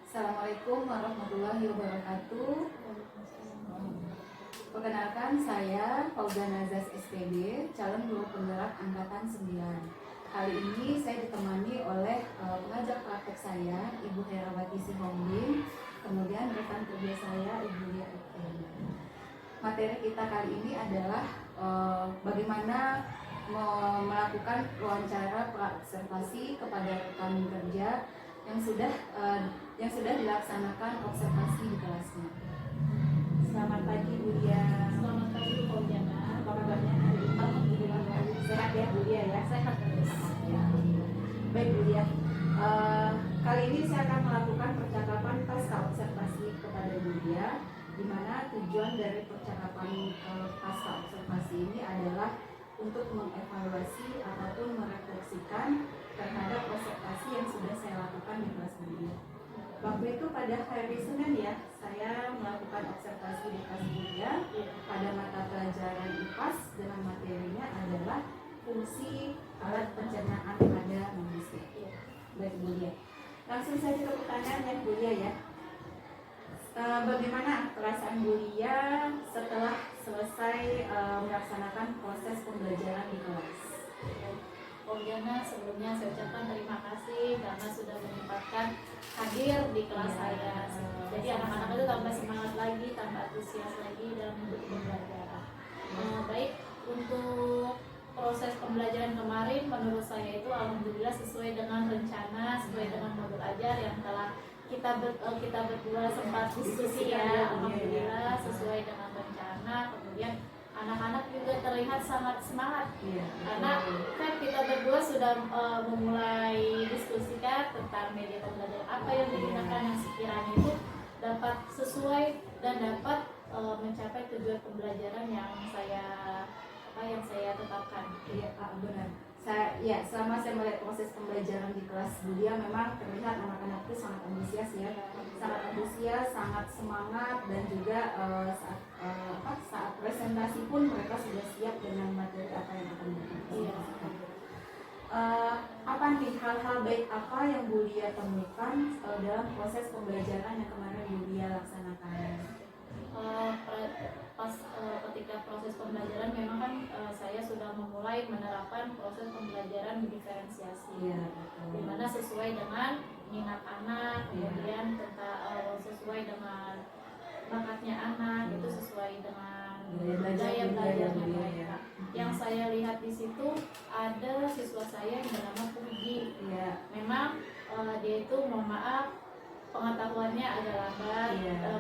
Assalamualaikum warahmatullahi wabarakatuh. Perkenalkan, saya Fauzan Azaz SPB, calon guru penggerak angkatan 9. Kali ini saya ditemani oleh pengajar praktek saya, Ibu Herawati Sihombing, kemudian rekan kerja saya, Ibu Lia Ekena. Materi kita kali ini adalah bagaimana melakukan wawancara praobservasi kepada rekan kerja yang sudah dilaksanakan observasi di kelasnya. Selamat pagi Bu Lia. Selamat pagi Bu Jana. Apa kabarnya hari ini? Alhamdulillah Sehat ya Bu Lia ya? sehat terus. Ya. Baik Bu Lia. Kali ini saya akan melakukan percakapan pasca observasi kepada Bu Lia, di mana tujuan dari percakapan pasca observasi ini adalah untuk mengevaluasi ataupun merefleksikan terhadap observasi yang sudah saya lakukan di kelas Bu Lia. Waktu itu pada hari Senin ya, saya melakukan observasi di kelas Bu Lia pada mata pelajaran IPAS dengan materinya adalah fungsi alat pencernaan pada manusia. Baik Bu Lia. Langsung saja ke pertanyaan ya Bu Lia ya. Bagaimana perasaan Bu Lia setelah selesai melaksanakan proses pembelajaran di kelas? Bu Jana, sebelumnya saya ucapkan terima kasih karena sudah menyempatkan hadir di kelas saya. Jadi anak-anak itu tambah semangat lagi, tambah antusias lagi dalam mengikuti pembelajaran. Baik, untuk proses pembelajaran kemarin menurut saya itu alhamdulillah sesuai dengan rencana, sesuai dengan modul ajar yang telah kita berdua sempat diskusi ya. Alhamdulillah sesuai dengan rencana. Kemudian anak-anak juga terlihat sangat semangat karena kan kita berdua sudah memulai diskusikan tentang media pembelajaran apa yang digunakan yang sekiranya itu dapat sesuai dan dapat mencapai tujuan pembelajaran yang saya tetapkan. Iya, benar. Selama saya melihat proses pembelajaran di kelas Bu Lia, memang terlihat anak-anak itu sangat antusias ya, sangat semangat, dan juga saat presentasi pun mereka sudah siap dengan materi apa yang akan dipresentasikan. Apa nih hal-hal baik apa yang Bu Lia temukan dalam proses pembelajaran yang kemarin Bu Lia laksanakan? Ketika proses pembelajaran memang kan saya sudah memulai menerapkan proses pembelajaran diferensiasi, di mana sesuai dengan minat anak, kemudian sesuai dengan bakatnya anak, itu sesuai dengan gaya belajarnya mereka. Yang saya lihat di situ ada siswa saya yang bernama Puji. Memang dia itu, mohon maaf, pengetahuannya agak lambat,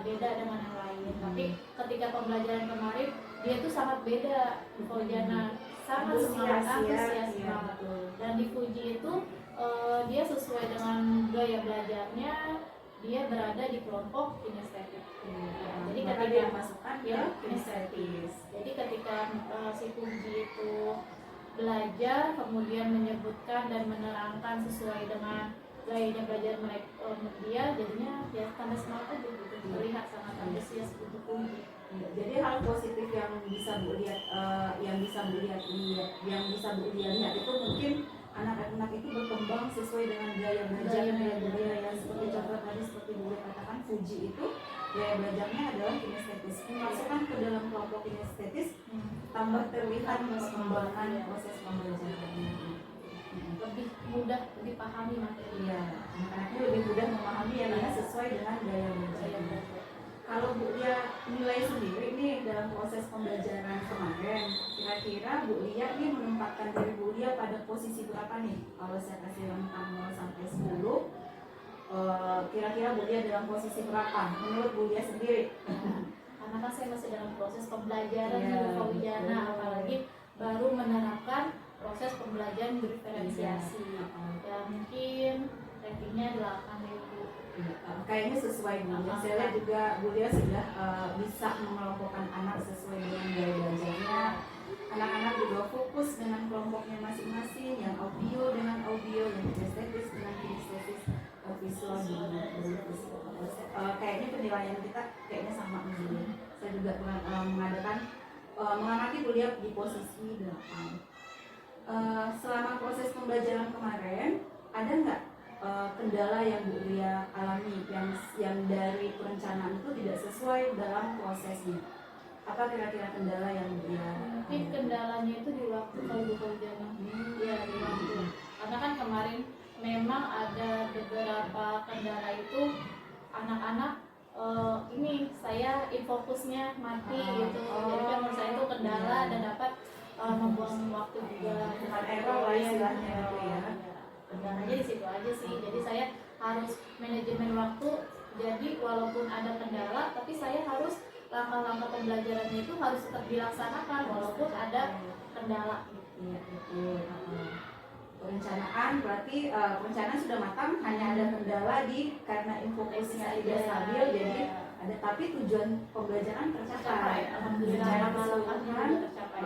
beda dengan yang lain. Tapi ketika pembelajaran kemarin dia itu sangat beda, Fauzana, sangat semangat, antusias banget. Dan di Fuji itu dia sesuai dengan gaya belajarnya, dia berada di kelompok kinestetik. Jadi ketika masukkan kinestetis. Jadi ketika si Fuji itu belajar, kemudian menyebutkan dan menerangkan sesuai dengan gayanya belajar mereka, dia jadinya ya tambah semangat aja gitu, terlihat sangat antusias untuk Fuji. Jadi hal positif yang bisa Bu Lia lihat itu mungkin anak-anak itu berkembang sesuai dengan gaya belajarnya Bu Lia, yang seperti contoh tadi seperti Bu Lia katakan, Fuji itu gaya belajarnya adalah kinestetis. Masukkan ke dalam kelompok kinestetis, tambah terlihat perkembangan proses pembelajarannya. Lebih mudah dipahami materi. Anak-anaknya lebih mudah memahami ya, karena sesuai dengan gaya belajar. Kalau Bu Lia nilai sendiri nih dalam proses pembelajaran kemarin, kira-kira Bu Lia ini menempatkan diri Bu Lia pada posisi berapa nih? Kalau saya kasih rentang 0 sampai 10, kira-kira Bu Lia dalam posisi berapa menurut Bu Lia sendiri? Karena kan saya masih dalam proses pembelajaran di Fauzana, apalagi baru menerapkan proses pembelajaran diferensiasi. Ya mungkin rankingnya 8 ya Bu. Kayaknya sesuai Bu Lia. Saya lihat juga Bu Lia sudah bisa mengelompokkan anak sesuai dengan gaya belajarnya. Anak-anak juga fokus dengan kelompoknya masing-masing, yang audio dengan audio, yang kinestetis dengan kinestetis, visual dengan visual. Kayaknya penilaian kita kayaknya sama Bu Lia. Saya juga mengamati Bu Lia di posisi 8. Selama proses pembelajaran kemarin, ada nggak kendala yang Bu Lia alami yang dari perencanaan itu tidak sesuai dalam prosesnya? Apa kira-kira kendala yang dia? Mungkin kendalanya itu di waktu kalau Bu Fauzana. Ya di waktu. Karena kan kemarin memang ada beberapa kendala itu anak-anak ini saya fokusnya mati gitu. Jadi kan menurut saya itu kendala dan dapat membuang waktu juga. Bukan error lah istilahnya itu ya. Kendalanya di situ aja sih. Jadi saya harus manajemen waktu. Jadi walaupun ada kendala, tapi saya harus langkah-langkah pembelajarannya itu harus tetap dilaksanakan walaupun ada kendala. Iya betul. Perencanaan berarti perencanaan sudah matang, hanya ada kendala di karena infocusnya tidak stabil, jadi ada, tapi tujuan pembelajaran tercapai. Alhamdulillah, Secara keseluruhan tercapai.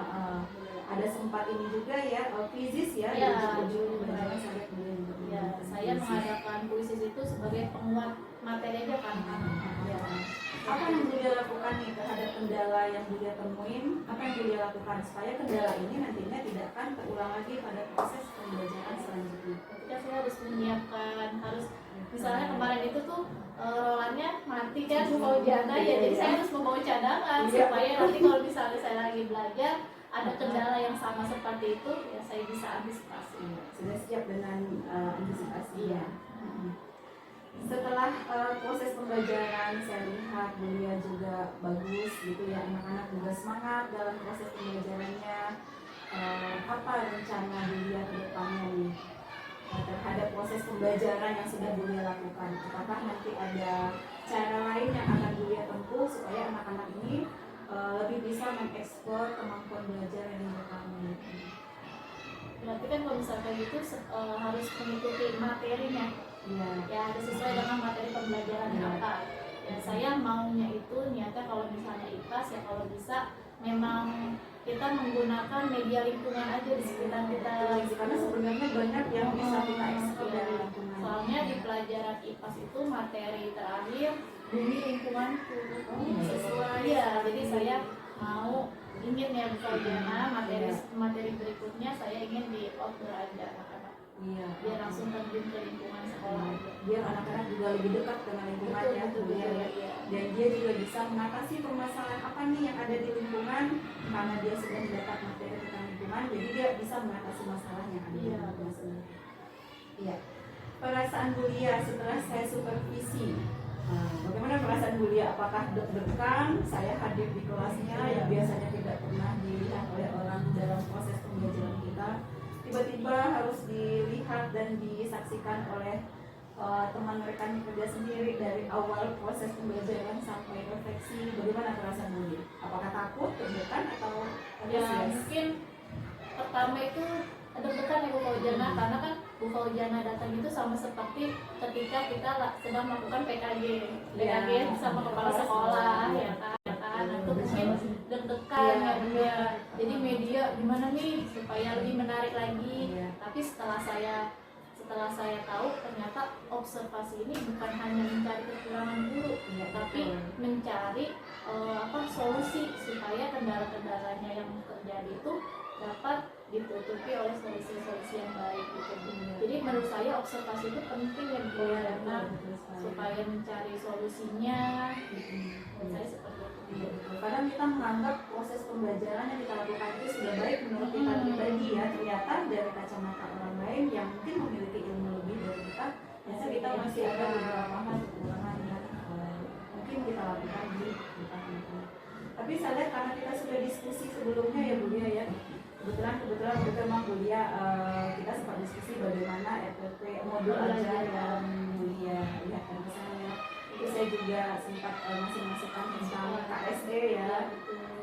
Ada sempat ini juga ya, kuisis ya, Iya, ujung pembelajaran sampai kemudian ya, saya mengadakan kuisis itu sebagai penguat materi aja kan. Ya. Apa yang Bulia lakukan nih terhadap kendala yang Bulia temuin? Apa yang Bulia lakukan supaya kendala ini nantinya tidak akan terulang lagi pada proses pembelajaran selanjutnya? Ketika saya harus menyiapkan, harus misalnya kemarin itu tuh rolannya mati kan Bu Fauzana ya, jadi saya harus membawa cadangan supaya nanti kalau misalnya saya lagi belajar ada kendala yang sama seperti itu ya saya bisa antisipasi. Sudah siap dengan antisipasinya. Setelah proses pembelajaran saya lihat Bulia juga bagus gitu ya, anak-anak juga semangat dalam proses pembelajarannya. Apa rencana Bulia ke depannya nih terhadap proses pembelajaran yang sudah Bulia lakukan? Apakah nanti ada cara lain yang akan Bulia tempuh supaya anak-anak ini lebih bisa mengeksplor kemampuan belajar yang mereka. Berarti kan kalau misalkan gitu harus mengikuti materinya. Ya harus sesuai dengan materi pembelajarannya apa. Ya saya maunya itu niatnya kalau misalnya IPAS ya kalau bisa memang kita menggunakan media lingkungan aja di sekitar kita. Karena sebenarnya banyak yang bisa kita eksplor dari lingkungan. Soalnya di pelajaran IPAS itu materi terakhir bumi lingkunganku sesuai ya. Jadi saya mau ingin ya Bu Fauzana materi berikutnya saya ingin di outdoor aja anak-anak. Iya. Biar langsung terjun ke lingkungan sekolah aja. Biar anak-anak juga lebih dekat dengan lingkungannya, dan dia juga bisa mengatasi permasalahan apa nih yang ada di lingkungan karena dia sudah mendapat materi tentang lingkungan, jadi dia bisa mengatasi masalah yang ada di lingkungan sendiri. Iya. Perasaan Bulia setelah saya supervisi. Bagaimana perasaan Bulia? Apakah deg-degan saya hadir di kelasnya yang biasanya tidak pernah dilihat oleh orang dalam proses pembelajaran kita, tiba-tiba harus dilihat dan disaksikan oleh teman rekan kerja sendiri dari awal proses pembelajaran sampai refleksi? Bagaimana perasaan Bulia? Apakah takut, deg-degan atau ya mungkin pertama itu deg-degan ya Bu Fauzana karena kan Bu Fauzana datang itu sama seperti ketika kita sedang melakukan PKG bersama kepala sekolah ya kan itu mungkin deg-degan ya. Jadi media gimana nih supaya lebih menarik lagi. Tapi setelah saya tahu ternyata observasi ini bukan hanya mencari kekurangan guru tapi mencari solusi supaya kendala-kendalanya yang terjadi itu dapat ditutupi oleh solusi-solusi yang baik gitu. Jadi menurut saya observasi itu penting ya karena supaya mencari solusinya. Menurut saya seperti itu. Kadang kita menganggap proses pembelajaran yang kita lakukan itu sudah baik menurut kita pribadi ya, ternyata dari kacamata orang lain yang mungkin memiliki ilmu lebih dari kita, ternyata kita masih ada beberapa hal kekurangan yang mungkin kita lakukan di depan itu. Tapi saya lihat karena kita sudah diskusi sebelumnya ya Bulia ya, kebetulan memang Bulia kita sempat diskusi bagaimana RPP modul ajar yang Bulia lihatkan ke saya. Itu saya juga sempat ngasih masukan tentang KSE ya,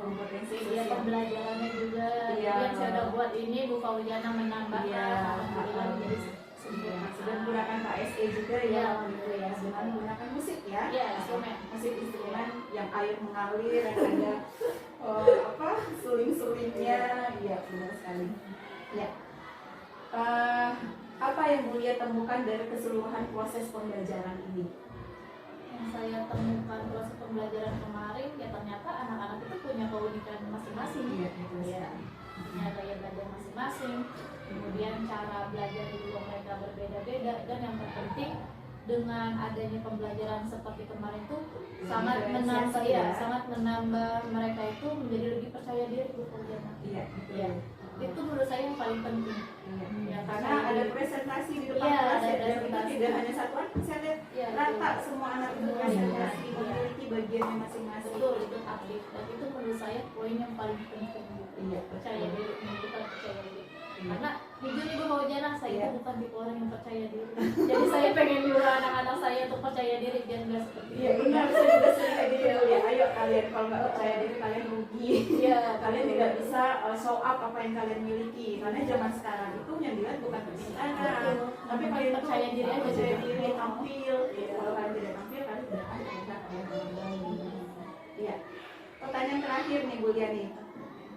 kompetensi sosial pembelajarannya juga. Yang saya udah buat ini Bu Fauzana menambahkan alhamdulillah jadi sudah menggunakan KSE juga ya gitu ya, dengan menggunakan musik ya, musik instrumen yang air mengalir yang ada suling-sulingnya, iya benar sekali ya. Apa yang Bulia temukan dari keseluruhan proses pembelajaran ini? Yang saya temukan proses pembelajaran kemarin ya ternyata anak-anak itu punya keunikan masing-masing punya gaya belajar masing-masing, kemudian cara belajar di rumah mereka berbeda-beda, dan yang terpenting dengan adanya pembelajaran seperti kemarin itu sangat Diferensiasi menambah ya. sangat menambah mereka itu menjadi lebih percaya diri Bu Forjana. Iya, Iya. Itu menurut saya yang paling penting. Iya. Ya, Karena ada presentasi di depan Iya, kelas ada ya, dan itu presentasi. tidak hanya satu anak, saya lihat Iya, rata betul. semua anak itu Semua presentasi iya. memiliki bagiannya masing-masing. Betul, itu aktif. Dan itu menurut saya poin yang paling penting. Iya, Percaya diri, menunjukkan percaya diri. Iya. Karena jujur Ibu mau jarang saya Iya. itu bukan tipe orang yang percaya diri. Jadi saya pengen nyuruh anak-anak saya untuk percaya diri biar nggak seperti Iya itu. benar, saya juga sering kayak gitu ya. Ayo kalian kalau nggak percaya diri kalian rugi. Iya, Kalian tidak bisa show up apa yang kalian miliki. Karena zaman sekarang itu yang dilihat bukan kepintaran, Betul. tapi kalian tuh Percaya diri aja percaya juga. diri, tampil. Ya, kalau kalian tidak tampil, kalian tidak akan terlihat oleh orang lain. Iya. Pertanyaan terakhir nih Bu Lia nih.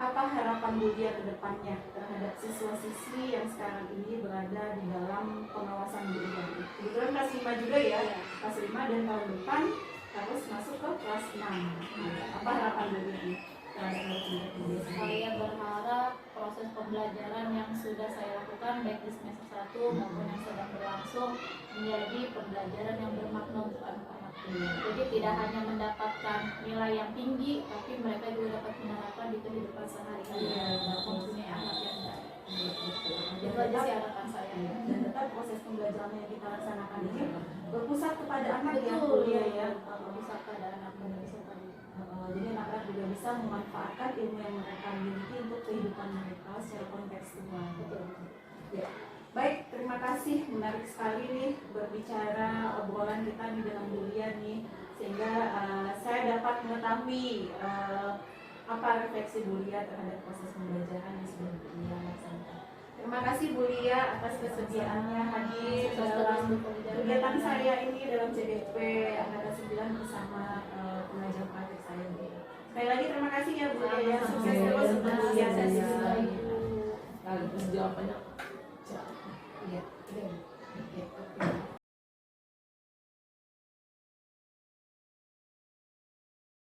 Apa harapan Bu Lia ke depannya terhadap siswa-siswi yang sekarang ini berada di dalam pengawasan Bu Lia? Kebetulan kelas 5 juga ya, kelas 5 dan tahun depan harus masuk ke kelas 6. Apa harapan Bu Lia nih terhadap murid-murid Bu Lia? Saya berharap proses pembelajaran yang sudah saya lakukan baik di semester 1 maupun yang sedang berlangsung menjadi pembelajaran yang bermakna untuk anak-anak. Jadi tidak hanya mendapatkan nilai yang tinggi, tapi mereka juga dapat menerapkan di kehidupan sehari-hari dan mempunyai akhlak yang baik. Itu aja sih harapan saya. Dan tetap proses pembelajaran yang kita laksanakan ini berpusat kepada anak ya Bu Betul Lia ya. Bisa pada anak bisa pada Jadi anak-anak juga bisa memanfaatkan ilmu yang mereka miliki untuk kehidupan mereka secara kontekstual. betul. Ya. Baik, terima kasih, menarik sekali nih berbicara obrolan kita di dalam Bu Lia nih, sehingga saya dapat mengetahui apa refleksi Bu Lia terhadap proses pembelajaran yang sudah Bu Lia laksanakan. Terima kasih Bu Lia atas kesediaannya hadir dalam kegiatan saya ini dalam CDP Angkatan 9 bersama pengajar praktik saya. Sekali lagi terima kasih ya Bu Lia, sukses terus untuk